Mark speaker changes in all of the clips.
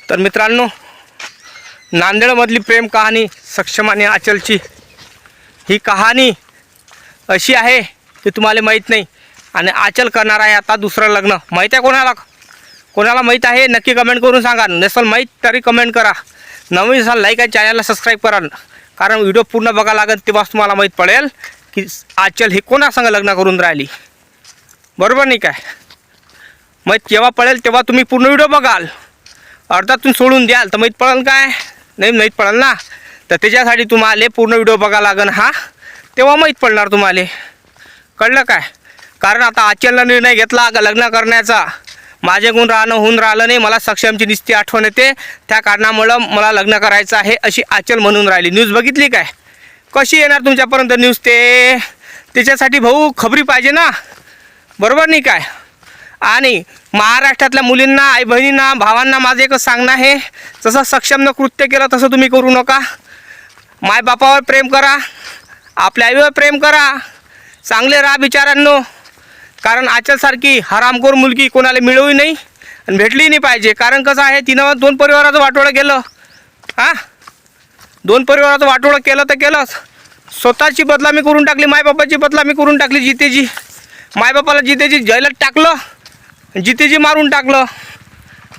Speaker 1: तर मित्रांनो, नांदेडमधली प्रेम कहाणी सक्षम आणि आचलची ही कहाणी अशी आहे की तुम्हाला माहीत नाही. आणि आचल करणार आहे आता दुसरं लग्न. माहीत आहे कोणाला माहीत आहे नक्की कमेंट करून सांगा. नसेल माहीत तरी कमेंट करा. नवीन असाल लाईक आणि चॅनलला सबस्क्राईब करा, कारण व्हिडिओ पूर्ण बघा लागेल तेव्हाच तुम्हाला माहीत पडेल की आचल हे कोणासंग लग्न करून राहिली. बरोबर नाही काय? माहीत जेव्हा पडेल तेव्हा तुम्ही पूर्ण व्हिडिओ बघाल. अर्धातून सोडून द्याल तर माहीत पडेल काय? नाही माहीत पडेल ना. तर त्याच्यासाठी तुम्हाला पूर्ण व्हिडिओ बघा लागेल हा, तेव्हा माहीत पडणार तुम्हाला. कळलं काय? कारण आता आचलनं निर्णय घेतला लग्न करण्याचा. माझ्याकडून होऊन राहिलं नाही, मला सक्षमची निस्ती आठवण येते, त्या कारणामुळं मला लग्न करायचं आहे अशी आचल म्हणून राहिली. न्यूज बघितली काय? कशी येणार तुमच्यापर्यंत न्यूज? त्याच्यासाठी भाऊ खबरी पाहिजे ना. बरोबर नाही काय? आणि महाराष्ट्रातल्या मुलींना, आई बहिणींना, भावांना माझं एकच सांगणं आहे, जसं सक्षमनं कृत्य केलं तसं तुम्ही करू नका. मायबापावर प्रेम करा, आपल्या आईवर प्रेम करा, चांगले राहा बिचारांनो. कारण आचलसारखी हरामखोर मुलगी कोणाला मिळवू नाही आणि भेटली नाही पाहिजे. कारण कसं आहे, तिनं 2 परिवाराचं वाटोळं केलं. हां, 2 परिवाराचं वाटोळं केलं तर केलंच. स्वतःची बदनामी करून टाकली, मायबापाची बदनामी करून टाकली. जितेजी मायबापाला जितेजी जैलात टाकलं, जितेजी मारून टाकलं.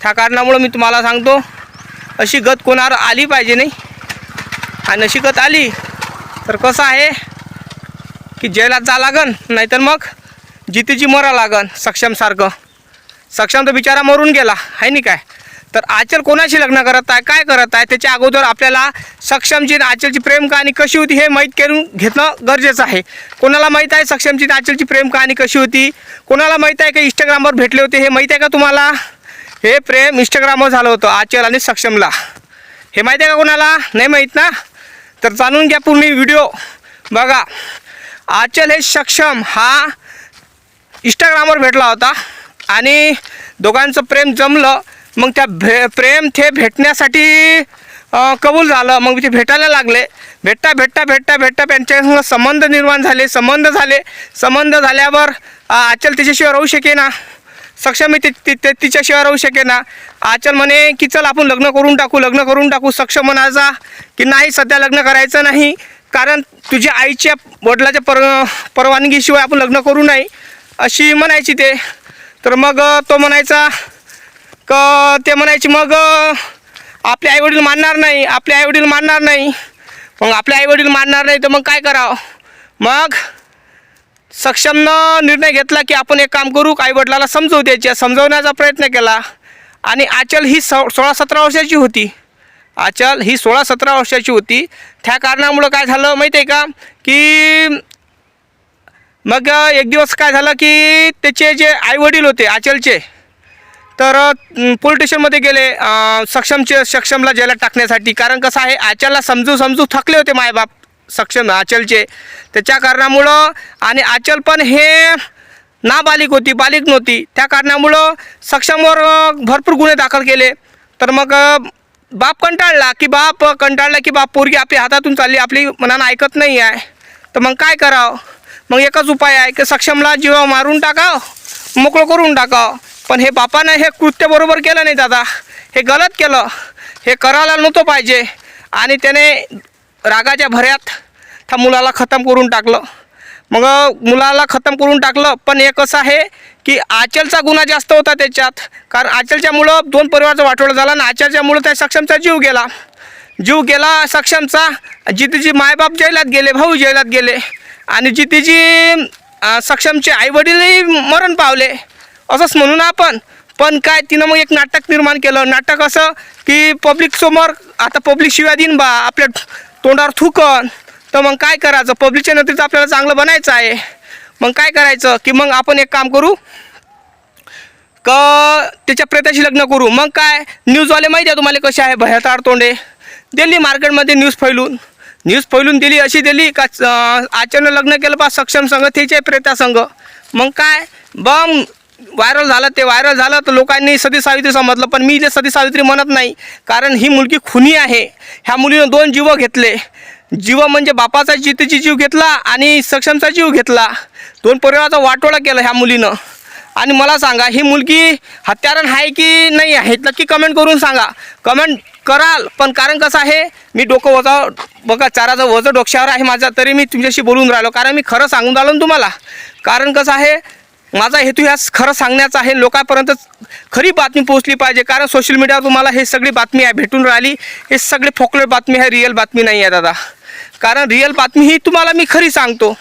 Speaker 1: त्या कारणामुळं मी तुम्हाला सांगतो, अशी गत कोणावर आली पाहिजे नाही. आणि अशी गत आली तर कसं आहे की जैलात जा लागन, नाहीतर मग जितेजी मरा लागन. सक्षमसारखं. सक्षम तर बिचारा मरून गेला आहे नाही काय? तर आचल कोणाशी लग्न करत आहे, काय करत आहे, त्याच्या अगोदर आपल्याला सक्षमची आणि आचलची प्रेम कहाणी कशी होती हे माहीत करून घेणं गरजेचं आहे. कोणाला माहीत आहे सक्षमची आणि आचलची प्रेम कहाणी कशी होती? कोणाला माहीत आहे का इंस्टाग्रामवर भेटले होते हे माहीत आहे का तुम्हाला? हे प्रेम इंस्टाग्रामवर झालं होतं आचल आणि सक्षमला. हे माहीत आहे का कोणाला? नाही माहीत ना. तर जाणून घ्या पूर्ण व्हिडिओ बघा. आचल हे सक्षम हा इंस्टाग्रामवर भेटला होता आणि दोघांचं प्रेम जमलं. मग त्या प्रेम ते भेटण्यासाठी कबूल झालं. मग ते भेटायला लागले. भेटता त्यांच्या संबंध निर्माण झाले. संबंध झाल्यावर आचल तिच्याशिवाय राहू शके ना. सक्षम तिच्याशिवाय राहू शके ना. आचल म्हणे की चल आपण लग्न करून टाकू. सक्षम म्हणायचा की नाही, सध्या लग्न करायचं नाही, कारण तुझ्या आईच्या वडिलाच्या परवानगीशिवाय आपण लग्न करू नये अशी म्हणायची ते. तर मग तो म्हणायचा ते म्हणायची मग आपले आईवडील मानणार नाही. मग आपले आईवडील मानणार नाही तर मग काय करावं? मग सक्षमनं निर्णय घेतला की आपण एक काम करू, आईवडिलाला समजवण्याचा प्रयत्न केला. आणि आचल ही 16-17 वर्षाची होती. त्या कारणामुळं काय झालं माहिती आहे का की मग एक दिवस काय झालं की त्याचे जे आईवडील होते आचलचे, तर पोलीस स्टेशनमध्ये गेले सक्षमला जेलात टाकण्यासाठी. कारण कसं आहे, आचलला समजू थकले होते मायबाप आचलचे. त्याच्या कारणामुळं, आणि आचल पण हे नाबालिक होती, बालिक नव्हती. त्या कारणामुळं सक्षमवर भरपूर गुन्हे दाखल केले. तर मग बाप कंटाळला की बाप पोरगी आपल्या हातातून चालली, आपली मनानं ऐकत नाही आहे. तर मग काय करावं? मग एकच उपाय आहे की सक्षमला जीवा मारून टाकावं, मोकळं करून टाकावं. पण हे बापानं हे कृत्य बरोबर केलं नाही दादा. हे गलत केलं. हे करायला नव्हतं पाहिजे. आणि त्याने रागाच्या भऱ्यात त्या मुलाला खतम करून टाकलं. पण एक असं आहे की आचलचा गुन्हा जास्त होता त्याच्यात. कारण आचलच्यामुळं 2 परिवाराचं वाटोळं झालं आणि आचलच्यामुळं त्या सक्षमचा जीव गेला सक्षमचा. जितेजी मायबाप जेलात गेले, भाऊ जेलात गेले, आणि जितेजी सक्षमचे आईवडीलही मरण पावले असंच म्हणून आपण. पण काय तिनं मग एक नाटक निर्माण केलं. नाटक असं की पब्लिक समोर आता पब्लिक शिव्या देईन बा, आपल्या तोंडावर थुकन. तर मग काय करायचं? पब्लिकच्या नंतर आपल्याला चांगलं बनायचं आहे. मग काय करायचं की मग आपण एक काम करू का त्याच्या प्रेताशी लग्न करू. मग काय न्यूजवाले माहिती आहे तुम्हाला कसे आहे, भयाताळ तोंडे. दिल्ली मार्केटमध्ये न्यूज फैलून दिली, अशी दिली का आचलनं लग्न केलं बा सक्षम संघ त्याच्या प्रेतासंघ. मग काय बम व्हायरल झालं तर लोकांनी सती सावित्री समजलं. पण मी इथे सती सावित्री म्हणत नाही, कारण ही मुलगी खुनी आहे. ह्या मुलीनं 2 जीव घेतले. जीव म्हणजे बापाचा जितेची जीव घेतला आणि सक्षमचा जीव घेतला. 2 परिवाराचा वाटोळा केला ह्या मुलीनं. आणि मला सांगा ही मुलगी हत्यारण आहे की नाही आहे, नक्की कमेंट करून सांगा. कमेंट कराल पण कारण कसं आहे, मी डोकं वजा बघा, चाराचं वजं डोक्यावर आहे माझा, तरी मी तुमच्याशी बोलून राहिलो कारण मी खरं सांगून राहिलो ना तुम्हाला. कारण कसं आहे, माझा हेतू ह्या खरं सांगण्याचा आहे, लोकांपर्यंत खरी बातमी पोहोचली पाहिजे. कारण सोशल मीडियावर तुम्हाला हे सगळी बातमी आहे भेटून राहिली, हे सगळे फोकलेट बातमी आहे, रिअल बातमी नाही आहे दादा. कारण रिअल बातमी ही तुम्हाला मी खरी सांगतो.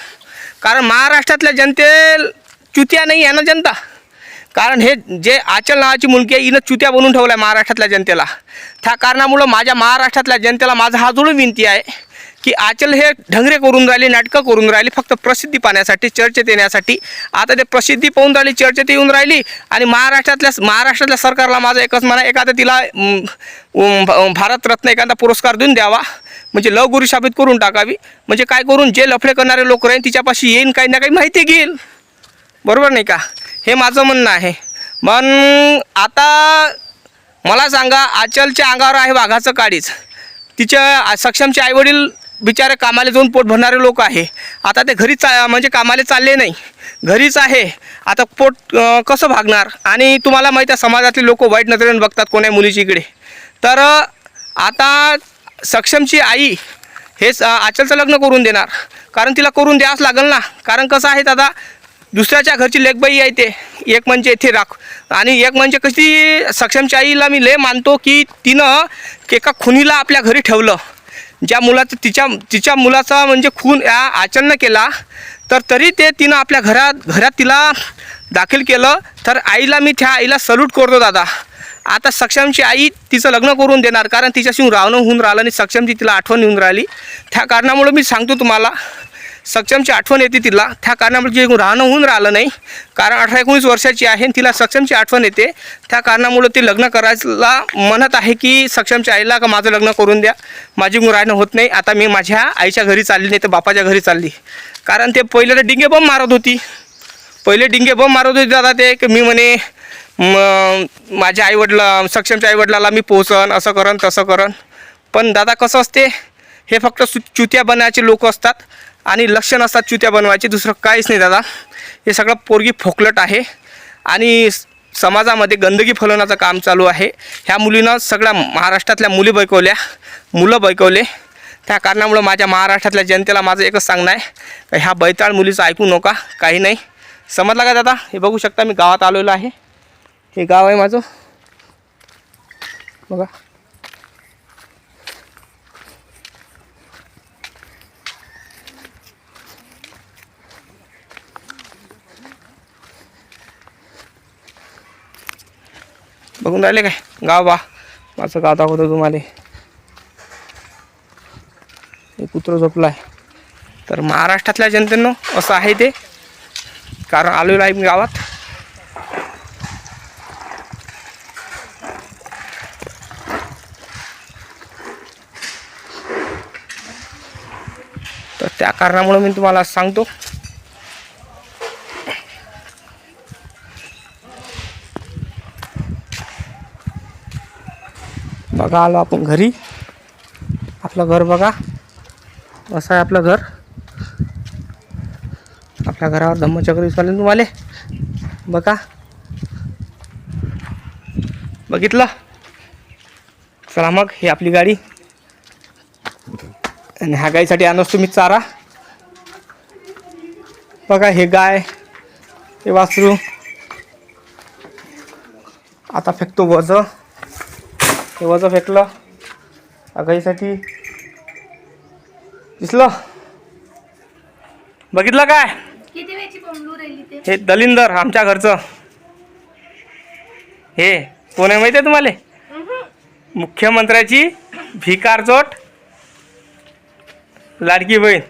Speaker 1: कारण महाराष्ट्रातल्या जनते चुत्या नाही आहे ना जनता. कारण हे जे आचल नावाची मुलगी आहे, हिनं चुत्या बनवून ठेवला आहे महाराष्ट्रातल्या जनतेला. त्या कारणामुळं माझ्या महाराष्ट्रातल्या जनतेला माझा हात जोडून विनंती आहे की आचल हे ढंगरे करून राहिले, नाटकं करून राहिली फक्त प्रसिद्धी पाहण्यासाठी, चर्चेत येण्यासाठी. आता ते प्रसिद्धी पाहून राहिली, चर्चेत येऊन राहिली. आणि महाराष्ट्रातल्या सरकारला माझं एकच म्हणा, एखादा तिला भारतरत्न एखादा पुरस्कार देऊन द्यावा, म्हणजे लवगुरी साबित करून टाकावी. म्हणजे काय करून जे लफडे करणारे लोक राहील तिच्यापाशी येईन, काही ना काही माहिती घेईल. बरोबर नाही का, हे माझं म्हणणं आहे. पण आता मला सांगा, आचलच्या अंगावर आहे वाघाचं काळीज. तिच्या सक्षमचे आईवडील बिचारे कामाला जाऊन पोट भरणारे लोक आहे. आता ते घरी म्हणजे कामाला चालले नाही, घरीच आहे. आता पोट कसं भागणार. आणि तुम्हाला माहीत आहे समाजातले लोक वाईट नजरेने बघतात कोण्या मुलीची इकडे. तर आता सक्षमची आई हेच आचलचं लग्न करून देणार, कारण तिला करून द्यावंच लागेल ना. कारण कसं आहे दादा, दुसऱ्याच्या घरची लेकबाई आहे ते, एक म्हणजे इथे राख, आणि एक म्हणजे कशी सक्षमच्या आईला मी लय मानतो की तिनं एका खुनीला आपल्या घरी ठेवलं. ज्या मुलाचं तिच्या मुलाचा म्हणजे खून या आचलनं केला, तर तरी ते तिनं आपल्या घरात तिला दाखल केलं. तर आईला मी त्या आईला सल्यूट करतो दादा. आता सक्षमची आई तिचं लग्न करून देणार, कारण तिच्याशी राहणं होऊन राहिलं आणि सक्षमची तिला आठवण येऊन राहिली. त्या कारणामुळे मी सांगतो तुम्हाला, सक्षमची आठवण येते तिला. त्या कारणामुळे जे राहणं होऊन राहिलं नाही, कारण 18-19 वर्षाची आहे, तिला सक्षमची आठवण येते. त्या कारणामुळे ती लग्न करायला म्हणत आहे की सक्षमच्या आईला का माझं लग्न करून द्या, माझी राहणं होत नाही. आता मी माझ्या आईच्या घरी चालली, नाही तर बापाच्या घरी चालली. कारण ते पहिले तर डिंगे बम मारत होती, दादा. ते की मी म्हणे माझ्या सक्षमच्या आईवडिलाला मी पोहोचन, असं करन तसं करन. पण दादा कसं असते, हे फक्त चुत्या बनवायचे लोक असतात आणि लक्ष नसतात चुत्या बनवायचे, दुसरं काहीच नाही दादा. हे सगळं पोरगी फोकलट आहे आणि समाजामध्ये गंदगी फैलवण्याचं काम चालू आहे. ह्या मुलीनं सगळ्या महाराष्ट्रातल्या मुलं बैकवले. त्या कारणामुळं माझ्या महाराष्ट्रातल्या जनतेला माझं एकच सांगणं आहे, का ह्या बैताळ मुलीचं ऐकू नका, काही नाही. समजला का दादा. हे बघू शकता, मी गावात आलेलो आहे. हे गाव आहे माझं, बघा. बघून राहिले काय गाव, बा माझं गाव दाखवतो तुम्हाला. हे कुत्रं झोपलं आहे. तर महाराष्ट्रातल्या जनतेनं असं आहे ते, कारण आलेलो आहे मी गावात. तर त्या कारणामुळे मी तुम्हाला सांगतो. बघा आलो आपण घरी. आपलं घर बघा, असं आहे आपलं घर. आपल्या घरावर धम्मचक्र दिसले तुम्हाला, बघा. बघितलं. चला मग, ही आपली गाडी. आणि ह्या गाईसाठी आणस तुम्ही चारा. बघा, हे गाय, हे वासरू. आता फेकतो वजं. हे वजं फेकलं गाईसाठी. दिसलं, बघितलं काय. हे दलिंदर आमच्या घरचं. हे कोण आहे माहिती आहे तुम्हाला, मुख्यमंत्र्याची भिकारचोट लाडकी बहीण.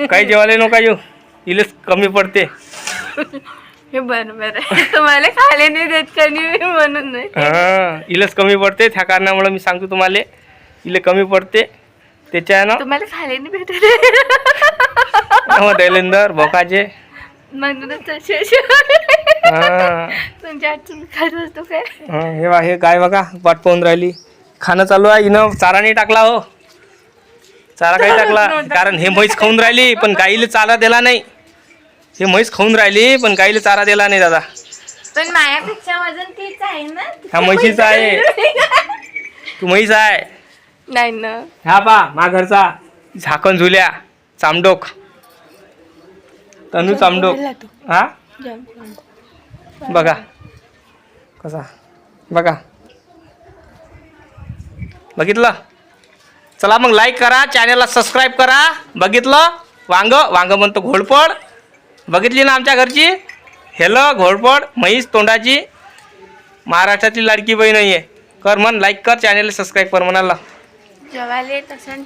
Speaker 1: काही जेवायला नका येऊ, इलेच कमी पडते.
Speaker 2: हे बरोबर आहे, तुम्हाला खायला नाही देत का नाही म्हणून नाही.
Speaker 1: हां, इलेच कमी पडते. त्या कारणामुळे मी सांगतो तुम्हाला, इले कमी पडते. त्याच्यानं
Speaker 2: तुम्हाला खायला नाही भेटत
Speaker 1: दलिंदर भोकाचे
Speaker 2: म्हणूनच तुमच्या आठवण खात असतो काय.
Speaker 1: हे गाय बघा वाट पाहून राहिली. खाणं चालू आहे. हिनं चारा नाही टाकला हो, चारा काही टाकला, कारण हे म्हैस खाऊन राहिली पण गाईला चारा दिला नाही. हे म्हैस खाऊन राहिली पण काहीला चारा दिला नाही दादा.
Speaker 2: पण मायापेक्षा वजन तीच आहे ना.
Speaker 1: हा म्हशीचा आहे. तू म्हैस आहे.
Speaker 2: नाही ना.
Speaker 1: हा पा मा घरचा झाकण झुल्या चामडोक तनू चामडोक. हा बघा कसा बघा बघितलं. चला मग लाईक करा चॅनलला सबस्क्राईब करा. बघितलं वांग वांग म्हणतो घोडपड. बघितली ना आमच्या घरची हेलो घोडपड म्हैस तोंडाची महाराष्ट्रातली लाडकी बहीण आहे. कर म्हण लाईक कर चॅनलला सबस्क्राईब कर म्हणाला.
Speaker 2: जेवायला तसं